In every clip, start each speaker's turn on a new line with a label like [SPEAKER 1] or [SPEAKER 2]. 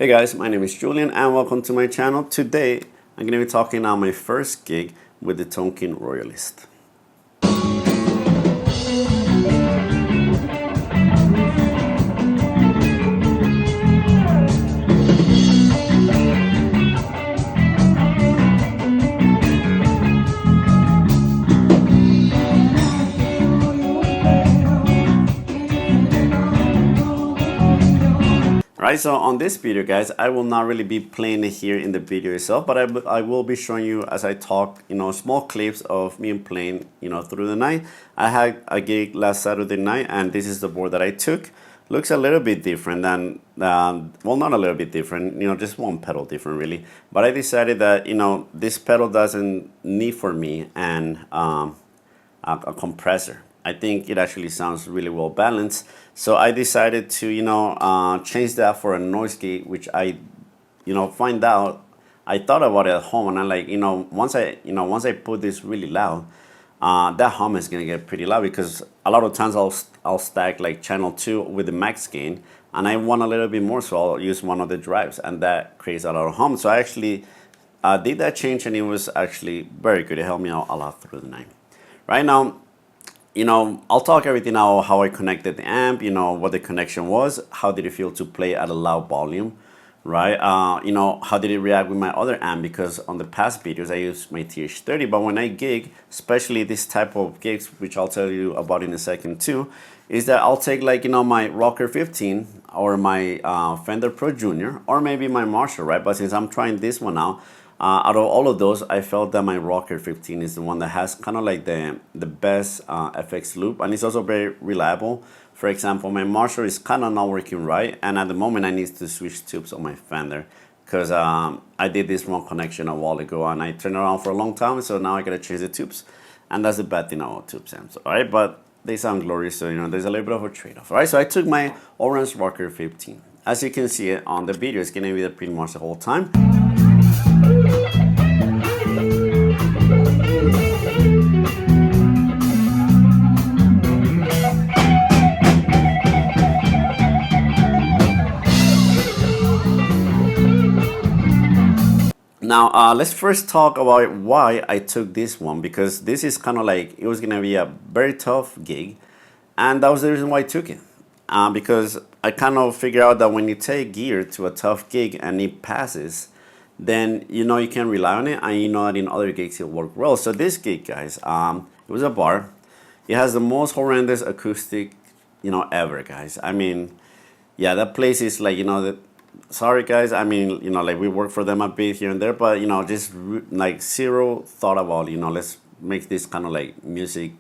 [SPEAKER 1] Hey guys, my name is Julian and welcome to my channel. Today I'm going to be talking on my first gig with the Tone King Royalist. Alright, so on this video guys, I will not really be playing it here in the video itself, but I will be showing you as I talk, small clips of me playing, through the night. I had a gig last Saturday night and this is the board that I took. Looks a little bit different than, well, not a little bit different, just one pedal different really. But I decided that, this pedal doesn't need for me and a compressor. I think it actually sounds really well balanced. So I decided to, change that for a noise gate, which I, find out, I thought about it at home and I'm like, once I put this really loud, that hum is gonna get pretty loud because a lot of times I'll stack like channel 2 with the max gain and I want a little bit more, so I'll use one of the drives and that creates a lot of hum. So I actually did that change and it was actually very good. It helped me out a lot through the night. Right now, I'll talk everything out, how I connected the amp, what the connection was, how did it feel to play at a loud volume, right? How did it react with my other amp, because on the past videos I used my TH30, but when I gig, especially this type of gigs, which I'll tell you about in a second too, is that I'll take like, my Rocker 15 or my Fender Pro Junior or maybe my Marshall, right? But since I'm trying this one out of all of those, I felt that my Rocker 15 is the one that has kind of like the best FX loop, and it's also very reliable. For example, my Marshall is kind of not working right, and at the moment I need to switch tubes on my Fender because I did this wrong connection a while ago and I turned around for a long time, so now I gotta change the tubes, and that's the bad thing about tubes amps. All right, but they sound glorious, so there's a little bit of a trade-off. All right, so I took my orange Rocker 15. As you can see it on the video, it's gonna be there pretty much the whole time. Now, let's first talk about why I took this one, because this is kind of like, it was going to be a very tough gig, and that was the reason why I took it. Because I kind of figured out that when you take gear to a tough gig and it passes, then you can rely on it, and you know that in other gigs it'll work well. So this gig, guys, it was a bar. It has the most horrendous acoustic, ever, guys. I mean, yeah, that place is like, sorry guys, I mean, like we work for them a bit here and there, but just like zero thought about, let's make this kind of like music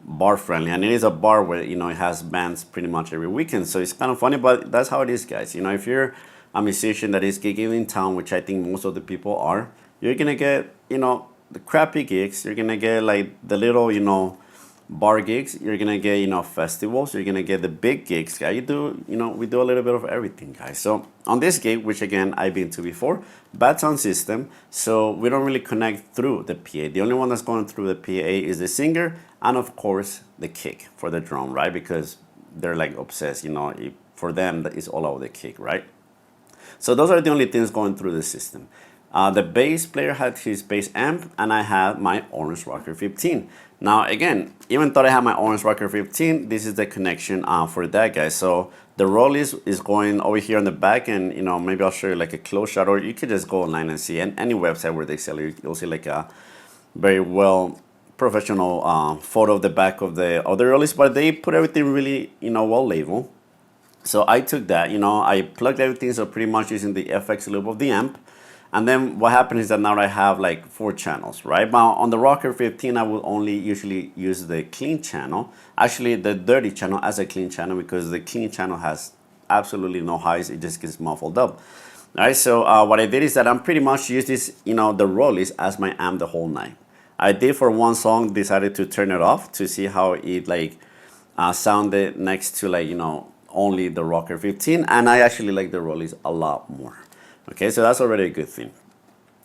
[SPEAKER 1] bar friendly. And it is a bar where, it has bands pretty much every weekend. So it's kind of funny, but that's how it is, guys. If you're a musician that is gigging in town, which I think most of the people are, you're going to get, the crappy gigs. You're going to get like the little, bar gigs. You're gonna get festivals. You're gonna get the big gigs, guys. We do a little bit of everything, guys. So on this gig, which again I've been to before, bad sound system, so we don't really connect through the PA. The only one that's going through the PA is the singer and of course the kick for the drum, right? Because they're like obsessed, for them that is all over the kick, right? So those are the only things going through the system. The bass player had his bass amp and I had my orange Rocker 15. Now again, even though I have my orange Rocker 15, this is the connection for that, guys. So the roll is going over here on the back, and maybe I'll show you like a close shot, or you could just go online and see any website where they sell it. You'll see like a very well professional photo of the back of the rollies, but they put everything really well labeled. So I took that, I plugged everything, so pretty much using the FX loop of the amp. And then what happened is that now I have like 4 channels, right? Now on the Rocker 15, I will only usually use the clean channel, actually the dirty channel as a clean channel, because the clean channel has absolutely no highs. It just gets muffled up. All right, so what I did is that I'm pretty much use this, the rollies as my amp the whole night. I did for one song, decided to turn it off to see how it like sounded next to like, only the Rocker 15. And I actually like the rollies a lot more. Okay, so that's already a good thing.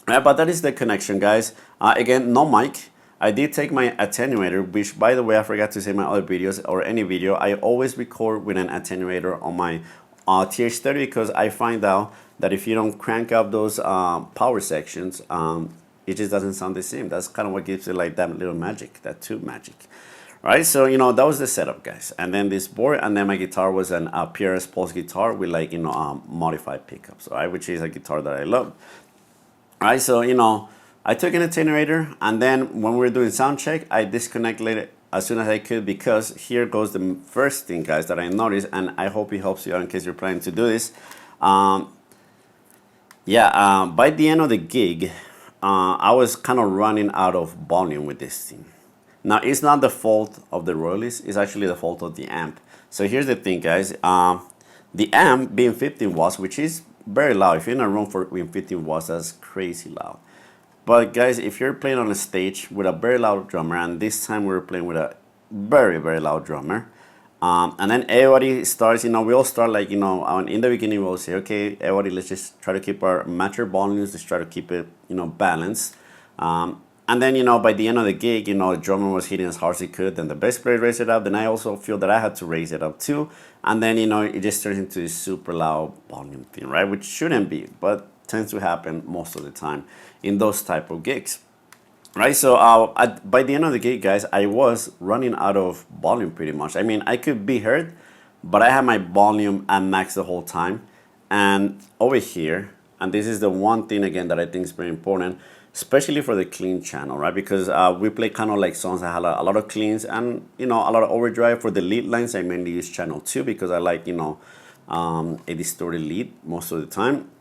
[SPEAKER 1] But that is the connection, guys. Again, no mic. I did take my attenuator, which, by the way, I forgot to say in my other videos or any video, I always record with an attenuator on my TH30 because I find out that if you don't crank up those power sections, it just doesn't sound the same. That's kind of what gives it like that little magic, that tube magic. Right, so that was the setup, guys. And then this board, and then my guitar was an PRS Pulse guitar with like modified pickups, right, which is a guitar that I love. All right, so I took an attenuator, and then when we were doing sound check, I disconnected it as soon as I could, because here goes the first thing, guys, that I noticed, and I hope it helps you out in case you're planning to do this. By the end of the gig, I was kind of running out of volume with this thing. Now, it's not the fault of the Royalist, it's actually the fault of the amp. So here's the thing, guys. The amp being 15 watts, which is very loud. If you're in a room with 15 watts, that's crazy loud. But guys, if you're playing on a stage with a very loud drummer, and this time we were playing with a very, very loud drummer, and then everybody starts, we all start like, in the beginning we'll say, okay, everybody, let's just try to keep our match volumes, let's try to keep it, balanced. And then, by the end of the gig, the drummer was hitting as hard as he could, then the bass player raised it up, then I also feel that I had to raise it up too. And then, it just turns into this super loud volume thing, right? Which shouldn't be, but tends to happen most of the time in those type of gigs, right? So by the end of the gig, guys, I was running out of volume pretty much. I mean, I could be heard, but I had my volume at max the whole time. And over here, and this is the one thing, again, that I think is very important, especially for the clean channel, right? Because we play kind of like songs that have a lot of cleans and, a lot of overdrive. For the lead lines, I mainly use channel 2 because I like, a distorted lead most of the time.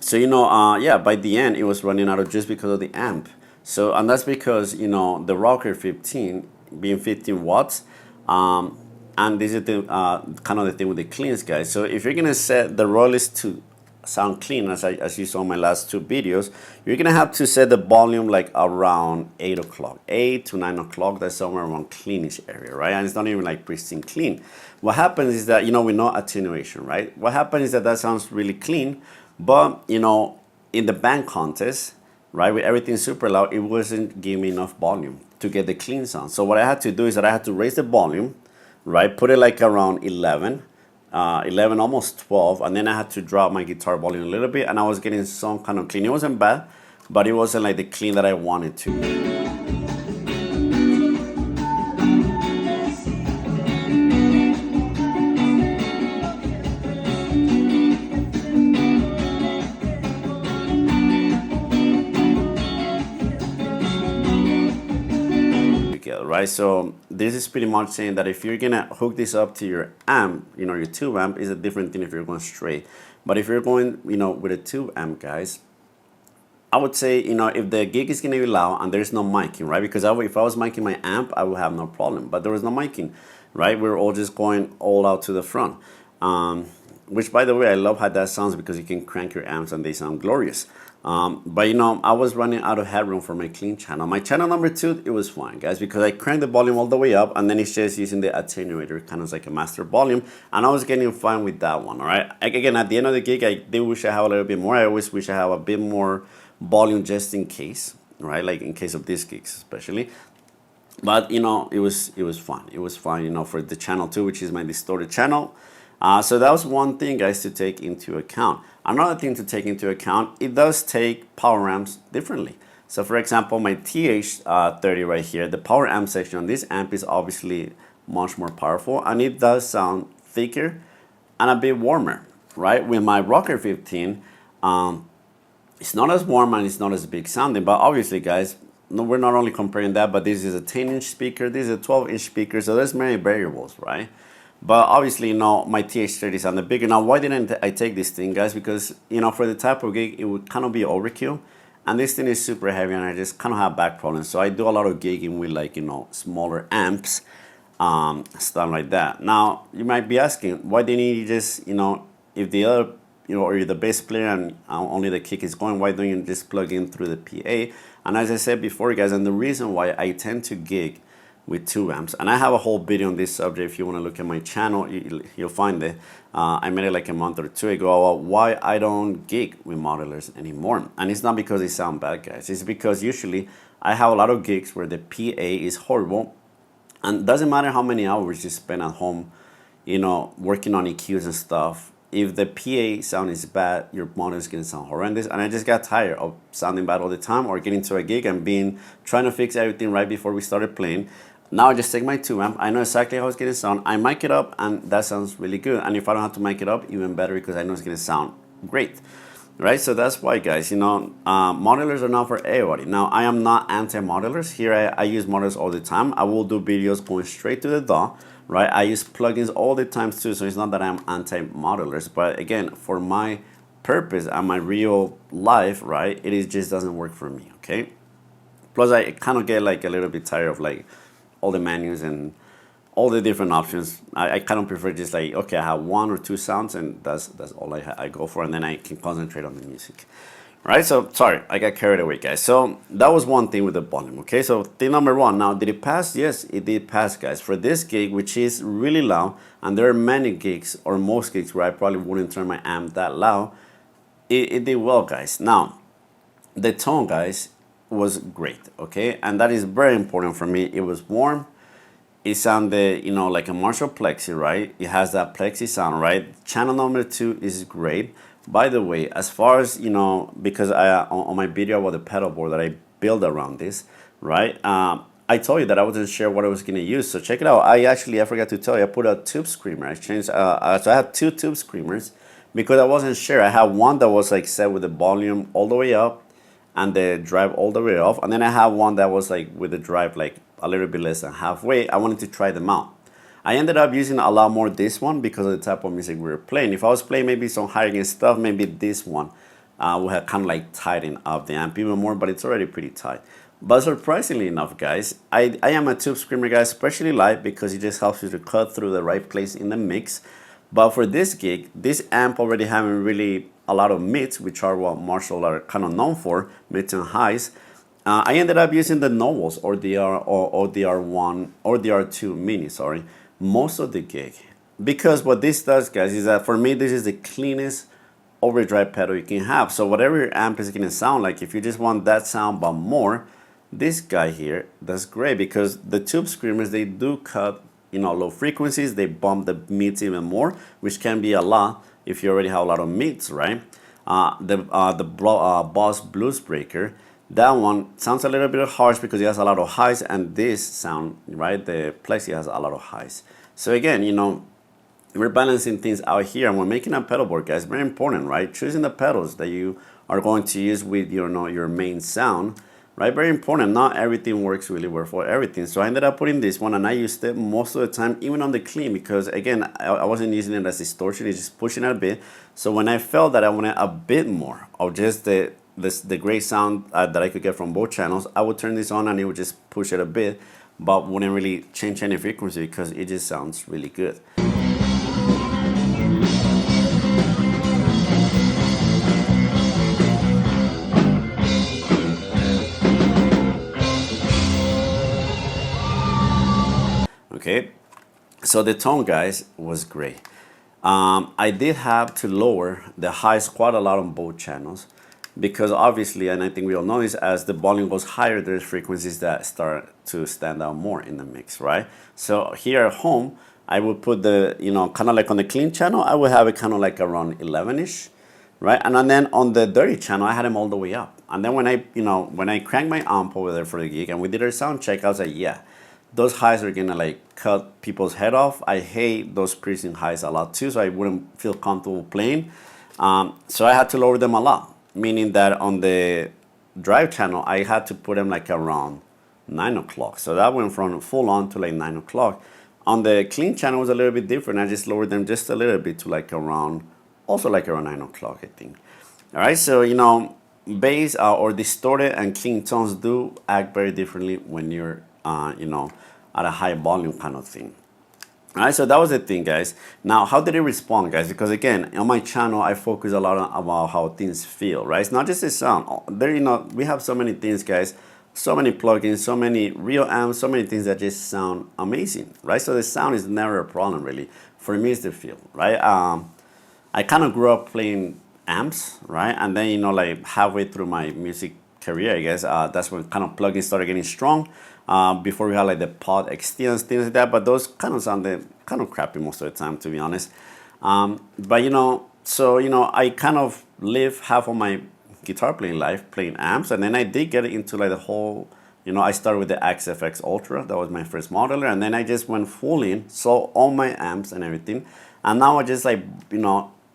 [SPEAKER 1] So, by the end, it was running out of juice because of the amp. So, and that's because, the Rocker 15 being 15 watts, and this is the kind of the thing with the cleans, guys. So if you're going to set the Royalist to sound clean, as you saw in my last 2 videos, you're going to have to set the volume like around 8 o'clock, 8 to 9 o'clock. That's somewhere around cleanish area, right? And it's not even like pristine clean. What happens is that, we know attenuation, right? What happens is that sounds really clean. But, in the band contest, right, with everything super loud, it wasn't giving me enough volume to get the clean sound. So what I had to do is that I had to raise the volume, right, put it like around 11, almost 12, and then I had to drop my guitar volume a little bit, and I was getting some kind of clean. It wasn't bad, but it wasn't like the clean that I wanted to. Right, so this is pretty much saying that if you're gonna hook this up to your amp, your tube amp, is a different thing if you're going straight. But if you're going, with a tube amp, guys, I would say, if the gig is gonna be loud and there's no miking, right? Because if I was miking my amp, I would have no problem. But there was no miking, right? We were all just going all out to the front. Which, by the way, I love how that sounds because you can crank your amps and they sound glorious. But I was running out of headroom for my clean channel. My channel number 2, it was fine, guys, because I cranked the volume all the way up, and then it's just using the attenuator, kind of like a master volume, and I was getting fine with that one. All right. Again, at the end of the gig, I did wish I had a little bit more. I always wish I had a bit more volume just in case, right? Like in case of these gigs, especially. But it was fun. It was fun, for the channel 2, which is my distorted channel. So that was one thing, guys, to take into account. Another thing to take into account, it does take power amps differently. So for example, my TH30 right here, the power amp section on this amp is obviously much more powerful, and it does sound thicker and a bit warmer, right? With my Rocker 15, it's not as warm and it's not as big sounding, but obviously, guys, no, we're not only comparing that, but this is a 10-inch speaker, this is a 12-inch speaker, so there's many variables, right? But obviously, my TH30 sounded bigger. Now, why didn't I take this thing, guys? Because, for the type of gig, it would kind of be overkill. And this thing is super heavy, and I just kind of have back problems. So I do a lot of gigging with, like, smaller amps, stuff like that. Now, you might be asking, why didn't you just, if the other, or you're the bass player and only the kick is going, why don't you just plug in through the PA? And as I said before, guys, and the reason why I tend to gig with 2 amps, and I have a whole video on this subject. If you want to look at my channel, you'll find it. I made it like a month or 2 ago about why I don't gig with modelers anymore. And it's not because they sound bad, guys. It's because usually I have a lot of gigs where the PA is horrible, and it doesn't matter how many hours you spend at home, working on EQs and stuff. If the PA sound is bad, your model is going to sound horrendous. And I just got tired of sounding bad all the time, or getting to a gig and trying to fix everything right before we started playing. Now I just take my 2 amp. I know exactly how it's going to sound. I mic it up, and that sounds really good. And if I don't have to mic it up, even better, because I know it's going to sound great. Right? So that's why, guys, modelers are not for everybody. Now, I am not anti-modelers. Here, I use modelers all the time. I will do videos going straight to the DAW. Right? I use plugins all the time too, so it's not that I'm anti-modelers. But again, for my purpose and my real life, right, just doesn't work for me, okay? Plus, I kind of get like a little bit tired of like all the menus and all the different options. I kind of prefer just like, okay, I have 1 or 2 sounds, and that's all I go for, and then I can concentrate on the music. Right, so sorry, I got carried away, guys. So that was one thing with the volume, okay? So thing number 1, now did it pass? Yes, it did pass, guys. For this gig, which is really loud, and there are many gigs, or most gigs, where I probably wouldn't turn my amp that loud, it did well, guys. Now, the tone, guys, was great, okay? And that is very important for me. It was warm. It sounded, like a Marshall Plexi, right? It has that Plexi sound, right? Channel number 2 is great. By the way, as far as, because on my video about the pedal board that I built around this, right? I told you that I wasn't sure what I was going to use. So check it out. I forgot to tell you, I put a tube screamer. I changed, so I had 2 tube screamers because I wasn't sure. I had one that was like set with the volume all the way up and the drive all the way off. And then I have one that was like with the drive like a little bit less than halfway. I wanted to try them out. I ended up using a lot more this one because of the type of music we were playing. If I was playing maybe some higher gain stuff, maybe this one would have kind of like tightened up the amp even more, but it's already pretty tight. But surprisingly enough, guys, I am a tube screamer guy, especially live, because it just helps you to cut through the right place in the mix. But for this gig, this amp already having really a lot of mids, which are what Marshall are kind of known for, mids and highs. I ended up using the Nobels ODR or ODR Mini, most of the gig, because what this does, guys, is that for me this is the cleanest overdrive pedal you can have. So whatever your amp is going to sound like, if you just want that sound but more, this guy here does great, because the tube screamers, they do cut low frequencies, they bump the mids even more, which can be a lot if you already have a lot of mids, right? The Boss Blues Breaker, that one sounds a little bit harsh because it has a lot of highs, and this sound, right, the Plexi has a lot of highs. So again, we're balancing things out here, and we're making a pedal board, guys. Very important, right? Choosing the pedals that you are going to use with your main sound, right? Very important. Not everything works really well for everything. So I ended up putting this one, and I used it most of the time, even on the clean, because again, I wasn't using it as distortion. It's just pushing it a bit. So when I felt that I wanted a bit more of just the great sound that I could get from both channels, I would turn this on and it would just push it a bit, but wouldn't really change any frequency because it just sounds really good. Okay, so the tone, guys, was great. I did have to lower the highs quite a lot on both channels, because obviously, and I think we all know this, as the volume goes higher, there's frequencies that start to stand out more in the mix, right? So here at home, I would put the, kind of like on the clean channel, I would have it kind of like around 11-ish, right? And then on the dirty channel, I had them all the way up. And then when I cranked my amp over there for the gig and we did our sound check, I was like, yeah, those highs are gonna like cut people's head off. I hate those precinct highs a lot too, so I wouldn't feel comfortable playing. So I had to lower them a lot, meaning that on the drive channel, I had to put them like around 9 o'clock. So that went from full on to like 9 o'clock. On the clean channel, it was a little bit different. I just lowered them just a little bit to like around 9 o'clock, I think. All right, so, bass or distorted and clean tones do act very differently when you're, at a high volume kind of thing. All right, so that was the thing, guys. Now, how did it respond, guys? Because again, on my channel, I focus a lot on about how things feel, right? It's not just the sound. There, we have so many things, guys. So many plugins, so many real amps, so many things that just sound amazing, right? So the sound is never a problem, really. For me, it's the feel, right? I kind of grew up playing amps, right? And then, like halfway through my music career, I guess, that's when kind of plugins started getting strong. Before we had like the pod extends, things like that, but those kind of sounded kind of crappy most of the time, to be honest. But so I kind of live half of my guitar playing life playing amps, and then I did get into like the whole. I started with the XFX Ultra, that was my first modeler, and then I just went full in, saw all my amps and everything, and now I just like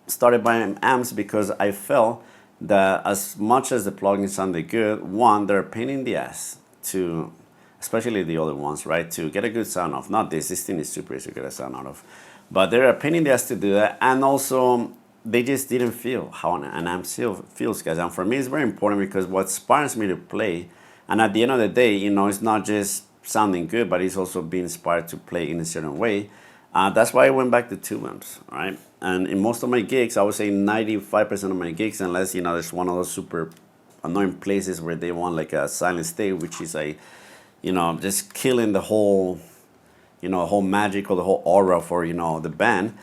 [SPEAKER 1] started buying amps because I felt that as much as the plugins sounded good, one, they're a pain in the ass to, especially the other ones, right? To get a good sound off. Not this thing is super easy to get a sound out of. But they're a pain in the ass to do that. And also, they just didn't feel how an amp feels, guys. And for me, it's very important because what inspires me to play, and at the end of the day, it's not just sounding good, but it's also being inspired to play in a certain way. That's why I went back to two amps, right? And in most of my gigs, I would say 95% of my gigs, unless, there's one of those super annoying places where they want like a silent stage, which is a just killing the whole, whole magic or the whole aura for, the band.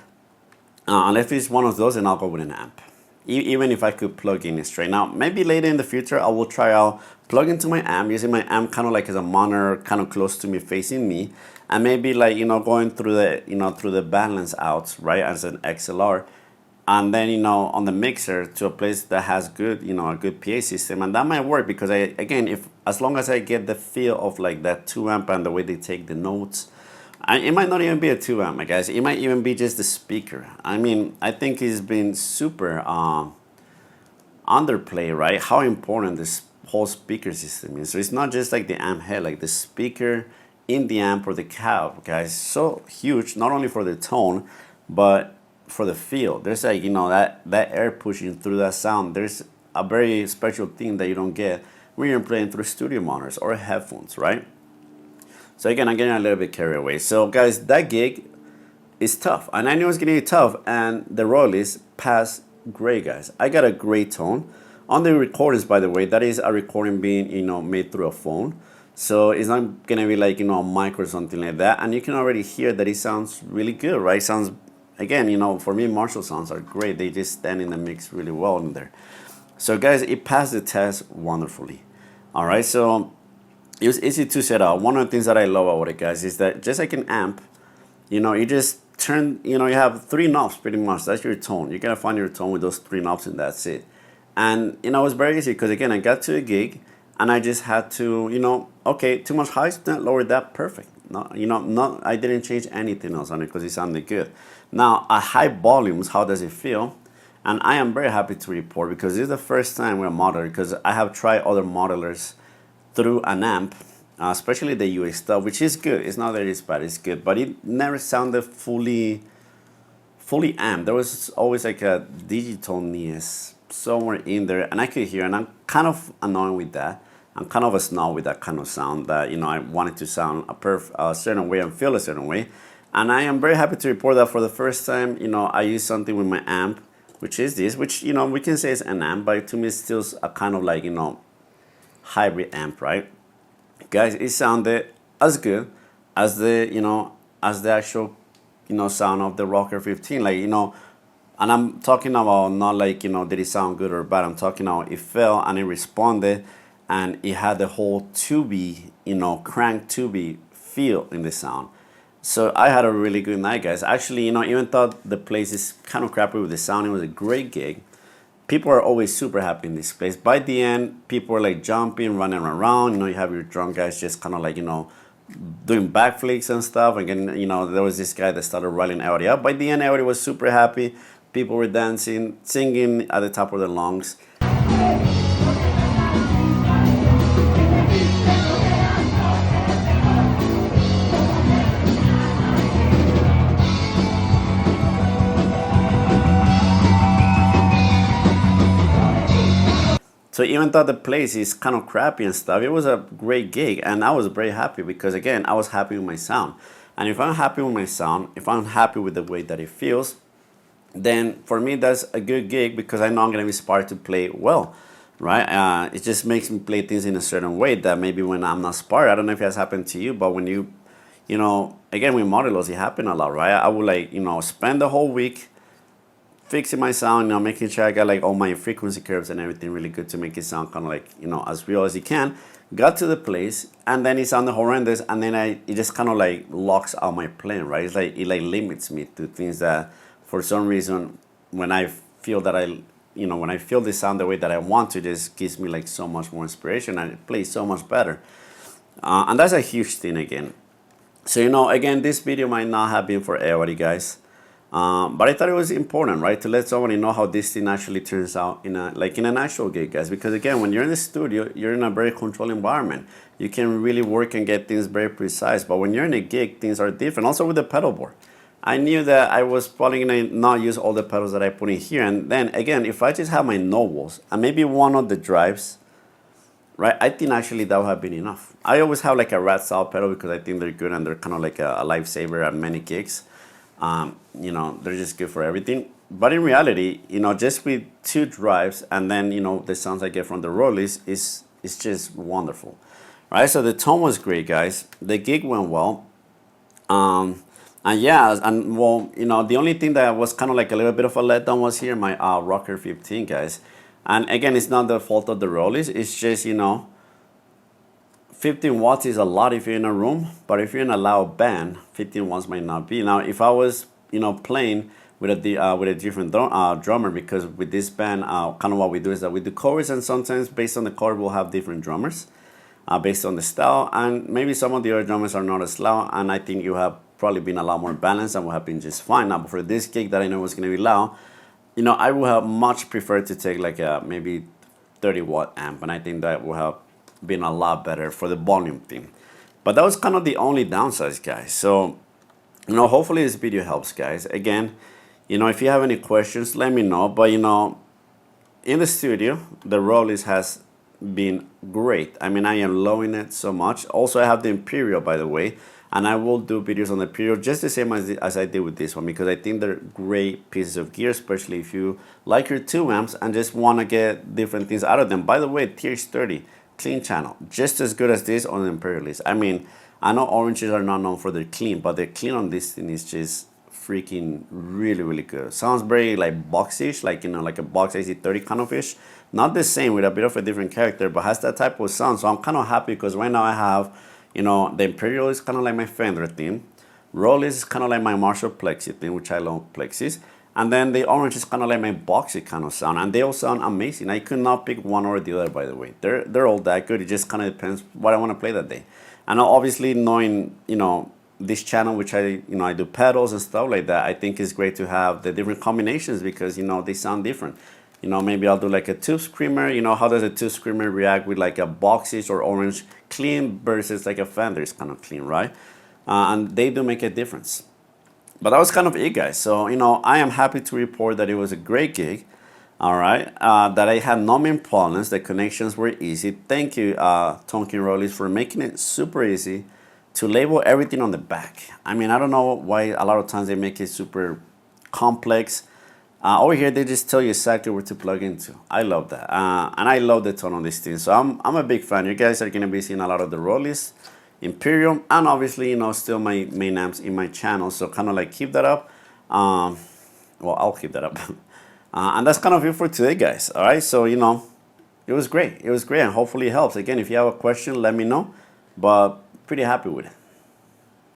[SPEAKER 1] Unless it's one of those, then I'll go with an amp. Even if I could plug in straight. Now, maybe later in the future, I will try out plug into my amp, using my amp kind of like as a monitor, kind of close to me, facing me. And maybe like, going through the, through the balance outs, right, as an XLR. And then, on the mixer to a place that has good, a good PA system. And that might work because as long as I get the feel of like that 2 amp and the way they take the notes, it might not even be a 2 amp, guys. It might even be just the speaker. I mean, I think it's been super underplayed, right? How important this whole speaker system is. So it's not just like the amp head, like the speaker in the amp or the cab, guys. So huge, not only for the tone, but for the feel. There's like, that air pushing through that sound. There's a very special thing that you don't get when you're playing through studio monitors or headphones, right? So again, I'm getting a little bit carried away. So guys, that gig is tough. And I knew it was gonna be tough, and the Royalist passed great, guys. I got a great tone. On the recordings, by the way, that is a recording being, made through a phone. So it's not gonna be like, a mic or something like that. And you can already hear that it sounds really good, right? Sounds, again, for me, Marshall sounds are great. They just stand in the mix really well in there. So guys, it passed the test wonderfully. All right, so it was easy to set up. One of the things that I love about it, guys, is that just like an amp, you just turn, you have 3 knobs pretty much. That's your tone. You're gonna find your tone with those 3 knobs, and that's it. And it was very easy because again, I got to a gig and I just had to, okay, too much highs, then lower that, perfect. No, I didn't change anything else on it because it sounded good. Now, at high volumes, how does it feel? And I am very happy to report, because this is the first time we're modeling, because I have tried other modelers through an amp, especially the UA stuff, which is good. It's not that it's bad, it's good, but it never sounded fully amped. There was always like a digitaleness somewhere in there, and I could hear, and I'm kind of annoyed with that. I'm kind of a snob with that kind of sound, that I wanted to sound a certain way and feel a certain way. And I am very happy to report that for the first time, I used something with my amp, which is this, which we can say is an amp, but to me it's still a kind of like hybrid amp, right? Guys, it sounded as good as the as the actual sound of the Rocker 15, like and I'm talking about not like did it sound good or bad. I'm talking about it felt and it responded, and it had the whole tubey, crank tubey feel in the sound. So I had a really good night, guys. Actually, even thought the place is kind of crappy with the sound. It was a great gig. People are always super happy in this place. By the end, people were like jumping, running around. You have your drunk guys just kind of like, doing backflips and stuff. Again, there was this guy that started rolling everybody up. By the end, everybody was super happy. People were dancing, singing at the top of their lungs. So even though the place is kind of crappy and stuff, it was a great gig, and I was very happy because, again, I was happy with my sound. And if I'm happy with my sound, if I'm happy with the way that it feels, then for me that's a good gig, because I know I'm gonna be inspired to play well, right? It just makes me play things in a certain way that maybe when I'm not inspired, I don't know if it has happened to you, but when you know, again with modelos, it happened a lot, right? I would like, spend the whole week fixing my sound, making sure I got like all my frequency curves and everything really good to make it sound kind of like, as real as it can. Got to the place, and then it sounded horrendous, and then it just kind of like locks out my playing, right? It's like, it like limits me to things that for some reason, when I feel that when I feel the sound the way that I want to, just gives me like so much more inspiration, and it plays so much better. And that's a huge thing again. So, again, this video might not have been for everybody, guys. But I thought it was important, right, to let somebody know how this thing actually turns out in an actual gig, guys. Because again, when you're in the studio, you're in a very controlled environment. You can really work and get things very precise. But when you're in a gig, things are different. Also with the pedal board, I knew that I was probably gonna not use all the pedals that I put in here. And then again, if I just have my Nobels and maybe one of the drives, right, I think actually that would have been enough. I always have like a Ratsbane pedal because I think they're good and they're kind of like a lifesaver at many gigs. They're just good for everything. But in reality, just with two drives and then, the sounds I get from the Royalist is just wonderful. Right, so the tone was great, guys. The gig went well. And yeah, and well, the only thing that was kind of like a little bit of a letdown was here, my Rocker 15, guys. And again, it's not the fault of the Royalist. It's just, 15 watts is a lot if you're in a room, but if you're in a loud band, 15 watts might not be. Now, if I was, playing with a different drummer, because with this band, kind of what we do is that we do covers, and sometimes based on the cover, we'll have different drummers, based on the style, and maybe some of the other drummers are not as loud, and I think you have probably been a lot more balanced and will have been just fine. Now, but for this gig that I know was going to be loud, I would have much preferred to take like a maybe 30-watt amp, and I think that would have been a lot better for the volume thing. But that was kind of the only downside, guys. So, hopefully this video helps, guys. Again, if you have any questions, let me know. But, in the studio, the Royalist has been great. I mean, I am loving it so much. Also, I have the Imperial, by the way, and I will do videos on the Imperial just the same as I did with this one, because I think they're great pieces of gear, especially if you like your 2 amps and just want to get different things out of them. By the way, TH30, clean channel, just as good as this on the Imperialist. I mean, I know oranges are not known for their clean, but the clean on this thing is just freaking really, really good. Sounds very like boxish, like like a box AC30 kind of ish. Not the same, with a bit of a different character, but has that type of sound. So I'm kind of happy because right now I have, the Imperial is kind of like my Fender theme. Royalist is kind of like my Marshall Plexi theme, which I love Plexis. And then the orange is kind of like my boxy kind of sound, and they all sound amazing. I could not pick one or the other, by the way. They're all that good. It just kind of depends what I want to play that day. And obviously knowing, this channel, which I do pedals and stuff like that, I think it's great to have the different combinations because, they sound different. Maybe I'll do like a tube screamer. How does a tube screamer react with like a boxish or orange clean versus like a Fender is kind of clean, right? And they do make a difference. But that was kind of it, guys. So, I am happy to report that it was a great gig. All right. That I had no main problems. The connections were easy. Thank you, Tone King Royalist, for making it super easy to label everything on the back. I mean, I don't know why a lot of times they make it super complex. Over here, they just tell you exactly where to plug into. I love that. And I love the tone on this thing. So I'm a big fan. You guys are going to be seeing a lot of the Royalist, Imperial, and obviously, still my main amps in my channel. So kind of like keep that up. Well, I'll keep that up. And that's kind of it for today, guys. All right. So, it was great. It was great. And hopefully it helps. Again, if you have a question, let me know. But pretty happy with it.